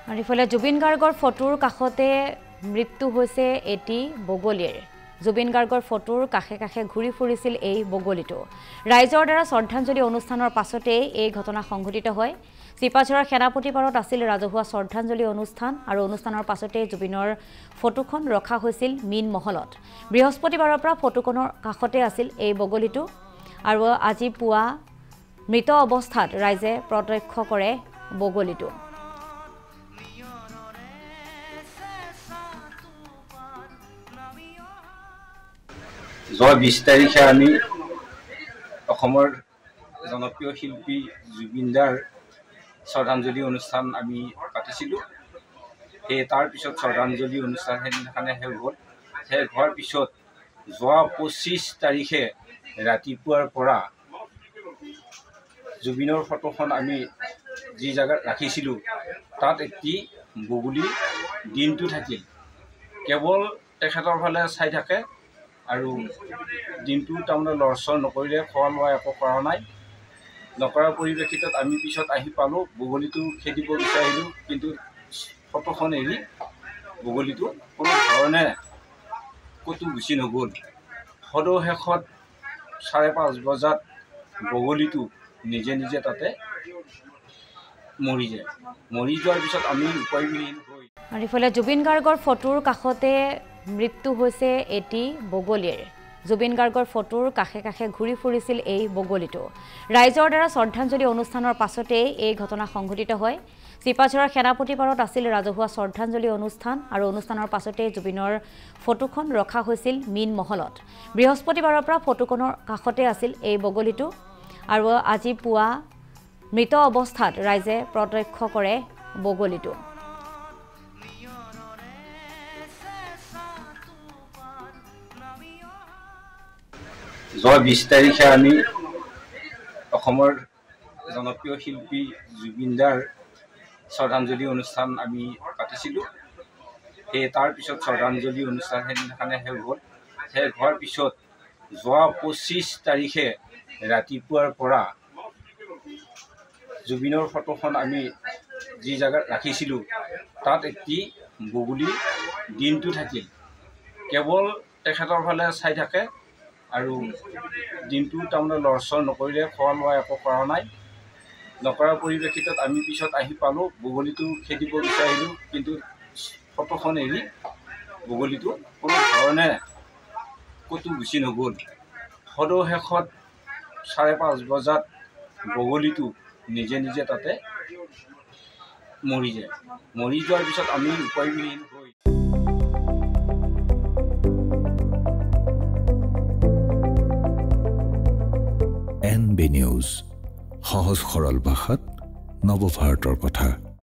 আৰু ইফালে জুবিন গাৰ্গৰ ফটোৰ কাষতে মৃত্যু হৈছে এটি বগলীৰ জুবিন গাৰ্গৰ ফটোৰ কাষে কাষে ঘূৰি ফুৰিছিল এই বগলীটো ৰাইজৰ দ্বাৰা শ্ৰদ্ধাঞ্জলি অনুষ্ঠানৰ পাছতে এই ঘটনা সংঘটিত হয় চিপাঝাৰৰ সেনাপতি পাৰত আছিল ৰাজহুৱা শ্ৰদ্ধাঞ্জলি অনুষ্ঠান আৰু অনুষ্ঠানৰ পাছতে জুবিনৰ ফটোখন ৰখা হৈছিল মিন মহলত বৃহস্পতিবাৰৰ পৰা ফটোখনৰ কাষতে আছিল এই বগলীটো আৰু আজি পুৱা মৃত অৱস্থাত ৰাইজে প্ৰত্যক্ষ কৰে বগলীটো যোৱা 20 তাৰিখে আমি অসমৰ জনপ্ৰিয় শিল্পী জুবিনদাৰ শ্ৰদ্ধাঞ্জলি অনুষ্ঠান আমি পাতিছিলোঁ তাৰ পিছত শ্ৰদ্ধাঞ্জলি অনুষ্ঠান সেইদিনাখনে শেষ হ'ল শেষ হোৱাৰ পিছত যোৱা 25 তাৰিখে ৰাতিপুৱাৰ পৰা জুবিনৰ ফটোখন আমি যি জায়গাত ৰাখিছিলোঁ তাত এটি বগলী দিনটো থাকিল কেৱল তেখেতৰ ফালে চাই থাকে আৰু দিনটো তাৰমানে লৰচৰ নকৰিলে খোৱা লোৱা একো কৰা নাই নকৰাৰ পৰিপ্ৰেক্ষিতত আমি পিছত আহি পালোঁ বগলীটো খেদিব বিচাৰিলোঁ কিন্তু ফটোখন এৰি বগলীটো কোনো ধৰণে ক'তো গুচি নগ'ল সদশেষত 5:30 বজাত বগলীটো নিজে নিজে তাতে মৰি যায় মৰি যোৱাৰ পিছত আমি উপায়বিহীন হৈ আৰু ইফালে জুবিন গাৰ্গৰ ফটোৰ কাষতে মৃত্যু হৈছে এটি বগলীৰ জুবিন গাৰ্গৰ ফটোৰ কাষে কাষে ঘূৰি ফুৰিছিল এই বগলীটো ৰাইজৰ দ্বাৰা শ্ৰদ্ধাঞ্জলি অনুষ্ঠানৰ পাছতে এই ঘটনা সংঘটিত হয় চিপাঝাৰৰ সেনাপতি পাৰত আছিল ৰাজহুৱা শ্ৰদ্ধাঞ্জলি অনুষ্ঠান আৰু অনুষ্ঠানৰ পাছতে জুবিনৰ ফটোখন ৰখা হৈছিল মিন মহলত বৃহস্পতিবাৰৰ পৰা ফটোখনৰ কাষতে আছিল এই বগলীটো আৰু আজি পুৱা মৃত অৱস্থাত ৰাইজে প্ৰত্যক্ষ কৰে বগলীটো যোৱা 20 তাৰিখে আমি অসমৰ জনপ্ৰিয় শিল্পী জুবিনদাৰ শ্ৰদ্ধাঞ্জলি অনুষ্ঠান আমি পাতিছিলোঁ তাৰ পিছত শ্ৰদ্ধাঞ্জলি অনুষ্ঠান সেইদিনাখনে শেষ হ'ল শেষ হোৱাৰ পিছত যোৱা 25 তাৰিখে ৰাতিপুৱাৰ পৰা জুবিনৰ ফটোখন আমি যি জায়গাত ৰাখিছিলোঁ তাত এটি বগলী দিনটো থাকিল কেৱল তেখেতৰ ফালে চাই থাকে আৰু দিনটো তাৰমানে লৰচৰ নকৰিলে খোৱা লোৱা একো কৰা নাই নকৰাৰ পৰিপ্ৰেক্ষিতত আমি পিছত আহি পালোঁ বগলীটো খেদিব বিচাৰিলোঁ কিন্তু ফটোখন এৰি বগলীটো কোনো ধৰণে ক'তো গুচি নগ'ল সদশেষত 5:30 বজাত বগলীটো নিজে নিজে তাতে মৰি যায় মৰি যোৱাৰ পিছত আমি উপায়বিহীন হৈ NB নিউজ সহজ সৰল ভাষাত নৱভাৰতৰ কথা